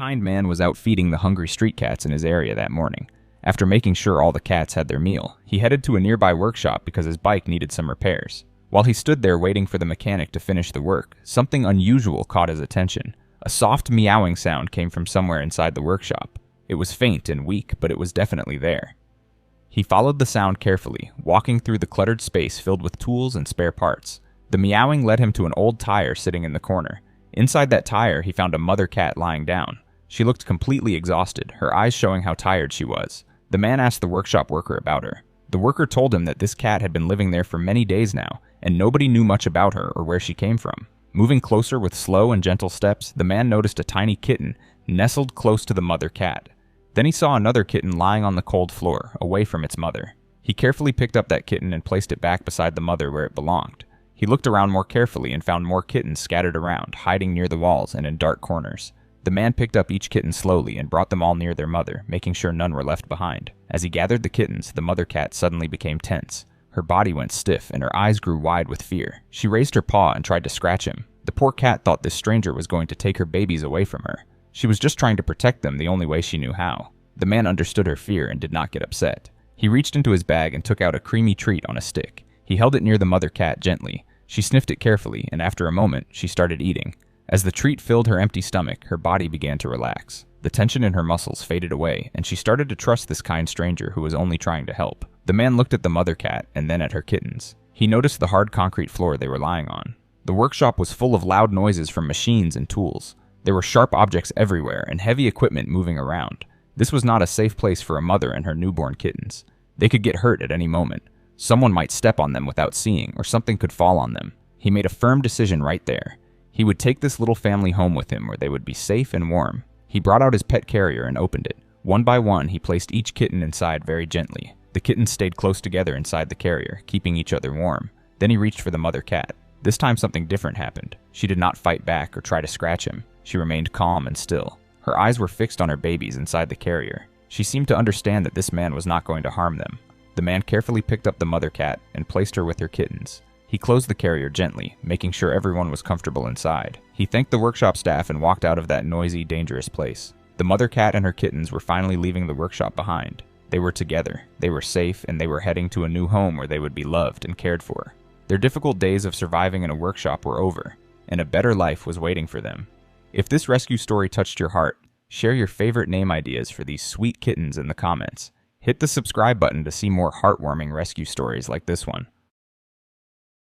kind man was out feeding the hungry street cats in his area that morning. After making sure all the cats had their meal, he headed to a nearby workshop because his bike needed some repairs. While he stood there waiting for the mechanic to finish the work, something unusual caught his attention. A soft meowing sound came from somewhere inside the workshop. It was faint and weak, but it was definitely there. He followed the sound carefully, walking through the cluttered space filled with tools and spare parts. The meowing led him to an old tire sitting in the corner. Inside that tire, he found a mother cat lying down. She looked completely exhausted, her eyes showing how tired she was. The man asked the workshop worker about her. The worker told him that this cat had been living there for many days now, and nobody knew much about her or where she came from. Moving closer with slow and gentle steps, the man noticed a tiny kitten nestled close to the mother cat. Then he saw another kitten lying on the cold floor, away from its mother. He carefully picked up that kitten and placed it back beside the mother where it belonged. He looked around more carefully and found more kittens scattered around, hiding near the walls and in dark corners. The man picked up each kitten slowly and brought them all near their mother, making sure none were left behind. As he gathered the kittens, the mother cat suddenly became tense. Her body went stiff and her eyes grew wide with fear. She raised her paw and tried to scratch him. The poor cat thought this stranger was going to take her babies away from her. She was just trying to protect them the only way she knew how. The man understood her fear and did not get upset. He reached into his bag and took out a creamy treat on a stick. He held it near the mother cat gently. She sniffed it carefully, and after a moment, she started eating. As the treat filled her empty stomach, her body began to relax. The tension in her muscles faded away, and she started to trust this kind stranger who was only trying to help. The man looked at the mother cat and then at her kittens. He noticed the hard concrete floor they were lying on. The workshop was full of loud noises from machines and tools. There were sharp objects everywhere and heavy equipment moving around. This was not a safe place for a mother and her newborn kittens. They could get hurt at any moment. Someone might step on them without seeing, or something could fall on them. He made a firm decision right there. He would take this little family home with him where they would be safe and warm. He brought out his pet carrier and opened it. One by one, he placed each kitten inside very gently. The kittens stayed close together inside the carrier, keeping each other warm. Then he reached for the mother cat. This time something different happened. She did not fight back or try to scratch him. She remained calm and still. Her eyes were fixed on her babies inside the carrier. She seemed to understand that this man was not going to harm them. The man carefully picked up the mother cat and placed her with her kittens. He closed the carrier gently, making sure everyone was comfortable inside. He thanked the workshop staff and walked out of that noisy, dangerous place. The mother cat and her kittens were finally leaving the workshop behind. They were together, they were safe, and they were heading to a new home where they would be loved and cared for. Their difficult days of surviving in a workshop were over, and a better life was waiting for them. If this rescue story touched your heart, share your favorite name ideas for these sweet kittens in the comments. Hit the subscribe button to see more heartwarming rescue stories like this one.